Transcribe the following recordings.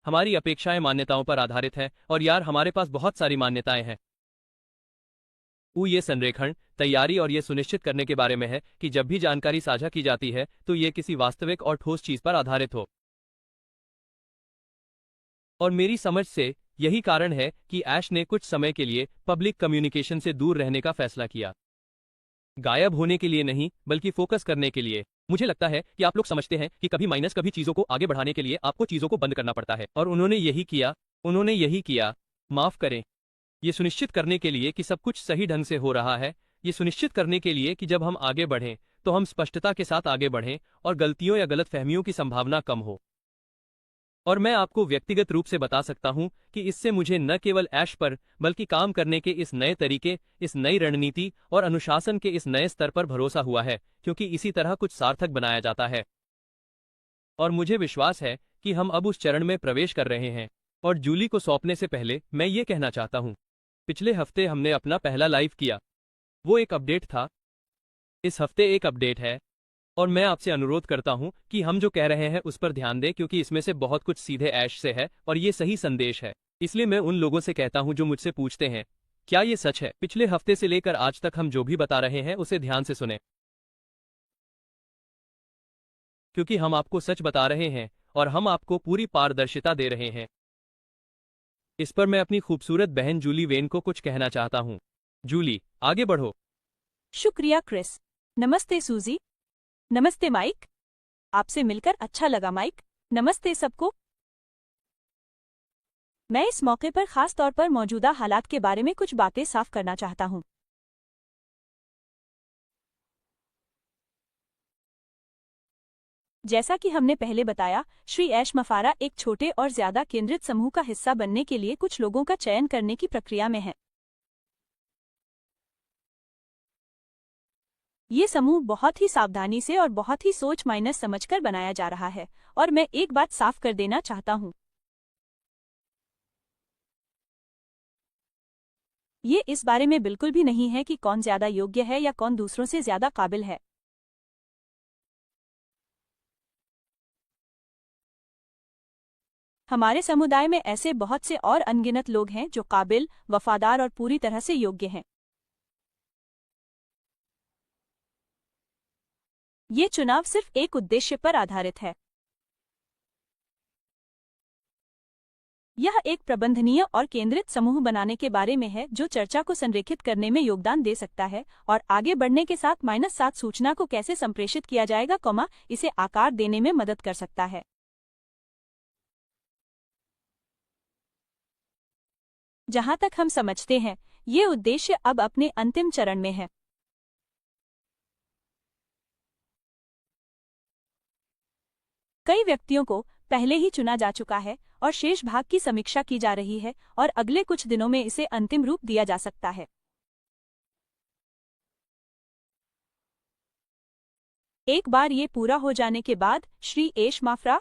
हमारी अपेक्षाएं मान्यताओं पर आधारित हैं, और यार हमारे पास बहुत सारी मान्यताएं हैं। ये संरेखण, तैयारी और ये सुनिश्चित करने के बारे में है कि जब भी जानकारी साझा की जाती है तो ये किसी वास्तविक और ठोस चीज पर आधारित हो। और मेरी समझ से यही कारण है कि ऐश ने कुछ समय के लिए पब्लिक कम्युनिकेशन से दूर रहने का फैसला किया। गायब होने के लिए नहीं, बल्कि फोकस करने के लिए। मुझे लगता है कि आप लोग समझते हैं कि कभी चीजों को आगे बढ़ाने के लिए आपको चीजों को बंद करना पड़ता है, और उन्होंने यही किया। माफ करें। ये सुनिश्चित करने के लिए कि सब कुछ सही ढंग से हो रहा है, ये सुनिश्चित करने के लिए कि जब हम आगे बढ़ें तो हम स्पष्टता के साथ आगे बढ़ें और गलतियों या गलतफहमियों की संभावना कम हो। और मैं आपको व्यक्तिगत रूप से बता सकता हूं कि इससे मुझे न केवल ऐश पर, बल्कि काम करने के इस नए तरीके, इस नई रणनीति और अनुशासन के इस नए स्तर पर भरोसा हुआ है, क्योंकि इसी तरह कुछ सार्थक बनाया जाता है। और मुझे विश्वास है कि हम अब उस चरण में प्रवेश कर रहे हैं। और जूली को सौंपने से पहले मैं ये कहना चाहता हूं, पिछले हफ्ते हमने अपना पहला लाइव किया। वो एक अपडेट था। इस हफ्ते एक अपडेट है, और मैं आपसे अनुरोध करता हूं कि हम जो कह रहे हैं उस पर ध्यान दें, क्योंकि इसमें से बहुत कुछ सीधे ऐश से है और ये सही संदेश है। इसलिए मैं उन लोगों से कहता हूं जो मुझसे पूछते हैं क्या ये सच है, पिछले हफ्ते से लेकर आज तक हम जो भी बता रहे हैं उसे ध्यान से सुने, क्योंकि हम आपको सच बता रहे हैं और हम आपको पूरी पारदर्शिता दे रहे हैं। इस पर मैं अपनी खूबसूरत बहन जूली वेन को कुछ कहना चाहता हूं। जूली, आगे बढ़ो। शुक्रिया क्रिस। नमस्ते सूजी। नमस्ते माइक। आपसे मिलकर अच्छा लगा माइक। नमस्ते सबको। मैं इस मौके पर खास तौर पर मौजूदा हालात के बारे में कुछ बातें साफ करना चाहता हूं। जैसा कि हमने पहले बताया, श्री ऐश मफारा एक छोटे और ज्यादा केंद्रित समूह का हिस्सा बनने के लिए कुछ लोगों का चयन करने की प्रक्रिया में है। ये समूह बहुत ही सावधानी से और बहुत ही सोच माइनस समझकर बनाया जा रहा है, और मैं एक बात साफ कर देना चाहता हूं। ये इस बारे में बिल्कुल भी नहीं है कि कौन ज्यादा योग्य है या कौन दूसरों से ज्यादा काबिल है। हमारे समुदाय में ऐसे बहुत से और अनगिनत लोग हैं जो काबिल, वफादार और पूरी तरह से योग्य हैं। ये चुनाव सिर्फ एक उद्देश्य पर आधारित है। यह एक प्रबंधनीय और केंद्रित समूह बनाने के बारे में है जो चर्चा को संरेखित करने में योगदान दे सकता है और आगे बढ़ने के साथ -7 सूचना को कैसे संप्रेषित किया जाएगा, इसे आकार देने में मदद कर सकता है। जहां तक हम समझते हैं, ये उद्देश्य अब अपने अंतिम चरण में है। कई व्यक्तियों को पहले ही चुना जा चुका है और शेष भाग की समीक्षा की जा रही है और अगले कुछ दिनों में इसे अंतिम रूप दिया जा सकता है। एक बार ये पूरा हो जाने के बाद श्री ऐश माफरा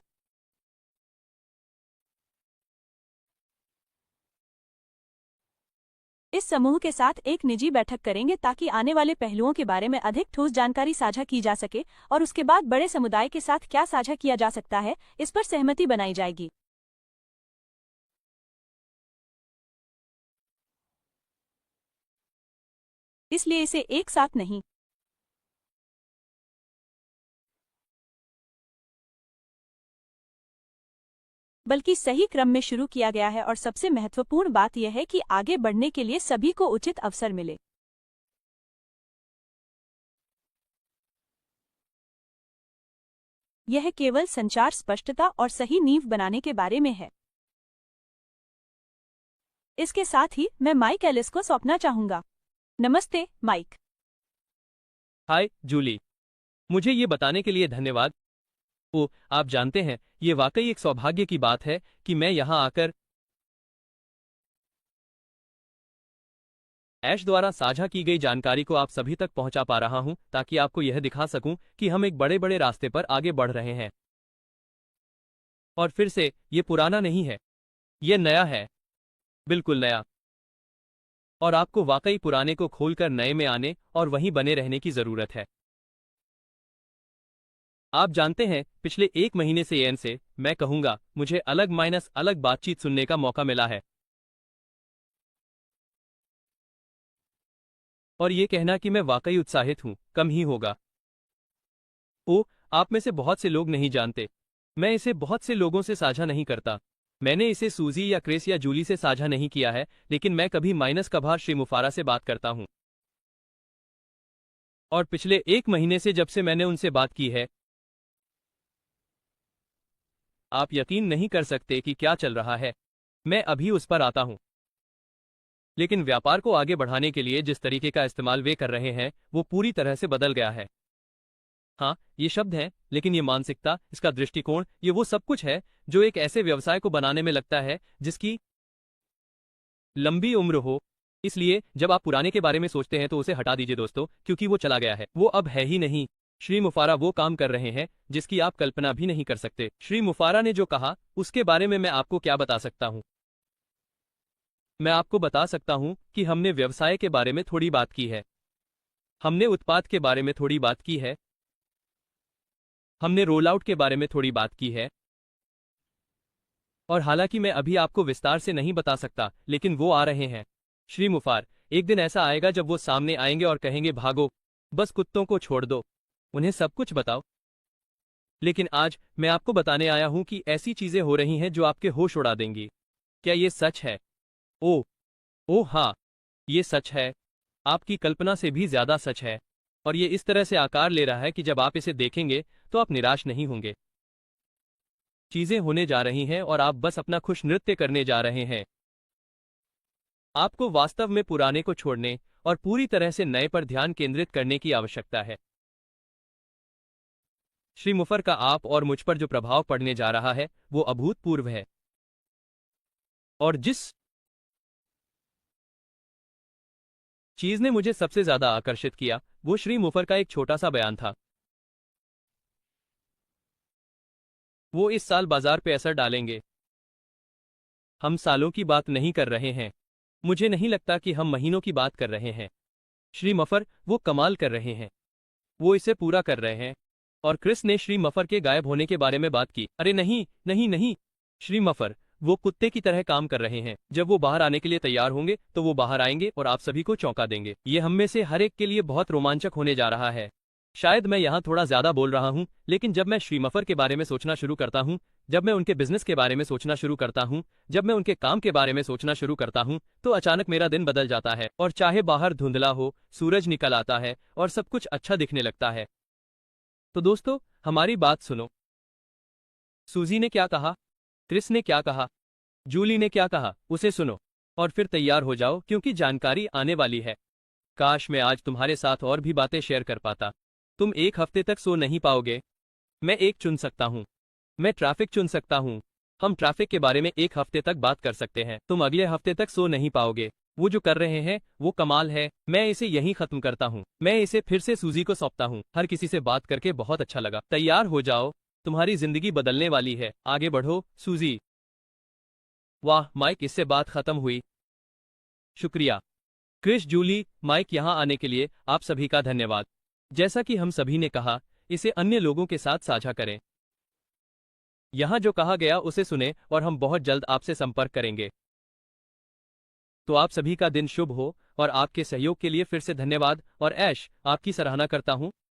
इस समूह के साथ एक निजी बैठक करेंगे ताकि आने वाले पहलुओं के बारे में अधिक ठोस जानकारी साझा की जा सके, और उसके बाद बड़े समुदाय के साथ क्या साझा किया जा सकता है इस पर सहमति बनाई जाएगी। इसलिए इसे एक साथ नहीं, बल्कि सही क्रम में शुरू किया गया है, और सबसे महत्वपूर्ण बात यह है कि आगे बढ़ने के लिए सभी को उचित अवसर मिले। यह केवल संचार स्पष्टता और सही नींव बनाने के बारे में है। इसके साथ ही मैं माइक एलिस को सौंपना चाहूंगा। नमस्ते माइक। हाय जूली, मुझे ये बताने के लिए धन्यवाद। आप जानते हैं, ये वाकई एक सौभाग्य की बात है कि मैं यहाँ आकर ऐश द्वारा साझा की गई जानकारी को आप सभी तक पहुंचा पा रहा हूं, ताकि आपको यह दिखा सकूं कि हम एक बड़े बड़े रास्ते पर आगे बढ़ रहे हैं। और फिर से, ये पुराना नहीं है, ये नया है, बिल्कुल नया। और आपको वाकई पुराने को खोलकर नए में आने और वहीं बने रहने की जरूरत है। आप जानते हैं, पिछले 1 महीने से एन से मैं कहूंगा मुझे अलग बातचीत सुनने का मौका मिला है। और ये कहना कि मैं वाकई उत्साहित हूं कम ही होगा। ओ, आप में से बहुत से लोग नहीं जानते, मैं इसे बहुत से लोगों से साझा नहीं करता। मैंने इसे सूजी या क्रिस या जूली से साझा नहीं किया है, लेकिन मैं कभी माइनस कभार श्री मुफारा से बात करता हूं। और पिछले 1 महीने से जब से मैंने उनसे बात की है, आप यकीन नहीं कर सकते कि क्या चल रहा है। मैं अभी उस पर आता हूं। लेकिन व्यापार को आगे बढ़ाने के लिए जिस तरीके का इस्तेमाल वे कर रहे हैं वो पूरी तरह से बदल गया है। हाँ, ये शब्द हैं, लेकिन ये मानसिकता, इसका दृष्टिकोण, ये वो सब कुछ है जो एक ऐसे व्यवसाय को बनाने में लगता है जिसकी लंबी उम्र हो। इसलिए जब आप पुराने के बारे में सोचते हैं तो उसे हटा दीजिए दोस्तों, क्योंकि वो चला गया है, वो अब है ही नहीं। श्री मुफारा वो काम कर रहे हैं जिसकी आप कल्पना भी नहीं कर सकते। श्री मुफारा ने जो कहा उसके बारे में मैं आपको क्या बता सकता हूँ। मैं आपको बता सकता हूँ कि हमने व्यवसाय के बारे में थोड़ी बात की है, हमने उत्पाद के बारे में थोड़ी बात की है, हमने रोल आउट के बारे में थोड़ी बात की है। और हालांकि मैं अभी आपको विस्तार से नहीं बता सकता, लेकिन वो आ रहे हैं। श्री मुफार, एक दिन ऐसा आएगा जब वो सामने आएंगे और कहेंगे भागो, बस कुत्तों को छोड़ दो, उन्हें सब कुछ बताओ। लेकिन आज मैं आपको बताने आया हूं कि ऐसी चीजें हो रही हैं जो आपके होश उड़ा देंगी। क्या ये सच है? ओ, ओ हाँ, ये सच है, आपकी कल्पना से भी ज्यादा सच है। और ये इस तरह से आकार ले रहा है कि जब आप इसे देखेंगे तो आप निराश नहीं होंगे। चीजें होने जा रही हैं और आप बस अपना खुश नृत्य करने जा रहे हैं। आपको वास्तव में पुराने को छोड़ने और पूरी तरह से नए पर ध्यान केंद्रित करने की आवश्यकता है। श्री मुफर का आप और मुझ पर जो प्रभाव पड़ने जा रहा है वो अभूतपूर्व है। और जिस चीज ने मुझे सबसे ज्यादा आकर्षित किया वो श्री मुफर का एक छोटा सा बयान था। वो इस साल बाजार पे असर डालेंगे। हम सालों की बात नहीं कर रहे हैं, मुझे नहीं लगता कि हम महीनों की बात कर रहे हैं। श्री मफर, वो कमाल कर रहे हैं, वो इसे पूरा कर रहे हैं। और क्रिस ने श्री मफर के गायब होने के बारे में बात की। अरे नहीं नहीं नहीं, श्री मफर वो कुत्ते की तरह काम कर रहे हैं। जब वो बाहर आने के लिए तैयार होंगे तो वो बाहर आएंगे और आप सभी को चौंका देंगे। ये हम में से हर एक के लिए बहुत रोमांचक होने जा रहा है। शायद मैं यहाँ थोड़ा ज्यादा बोल रहा हूँ, लेकिन जब मैं श्री मफर के बारे में सोचना शुरू करता हूँ, जब मैं उनके बिजनेस के बारे में सोचना शुरू करता हूँ, जब मैं उनके काम के बारे में सोचना शुरू करता हूँ, तो अचानक मेरा दिन बदल जाता है। और चाहे बाहर धुंधला हो, सूरज निकल आता है और सब कुछ अच्छा दिखने लगता है। तो दोस्तों, हमारी बात सुनो। सूजी ने क्या कहा, क्रिस ने क्या कहा, जूली ने क्या कहा, उसे सुनो और फिर तैयार हो जाओ, क्योंकि जानकारी आने वाली है। काश मैं आज तुम्हारे साथ और भी बातें शेयर कर पाता। तुम 1 हफ्ते तक सो नहीं पाओगे। मैं एक चुन सकता हूँ, मैं ट्रैफिक चुन सकता हूँ। हम ट्रैफिक के बारे में 1 हफ्ते तक बात कर सकते हैं। तुम अगले हफ्ते तक सो नहीं पाओगे। वो जो कर रहे हैं वो कमाल है। मैं इसे यहीं खत्म करता हूँ। मैं इसे फिर से सूजी को सौंपता हूँ। हर किसी से बात करके बहुत अच्छा लगा। तैयार हो जाओ, तुम्हारी जिंदगी बदलने वाली है। आगे बढ़ो सूजी। वाह माइक, इससे बात खत्म हुई। शुक्रिया क्रिस, जूली, माइक, यहाँ आने के लिए आप सभी का धन्यवाद। जैसा कि हम सभी ने कहा, इसे अन्य लोगों के साथ साझा करें। यहाँ जो कहा गया उसे सुने और हम बहुत जल्द आपसे संपर्क करेंगे। तो आप सभी का दिन शुभ हो और आपके सहयोग के लिए फिर से धन्यवाद। और ऐश, आपकी सराहना करता हूँ।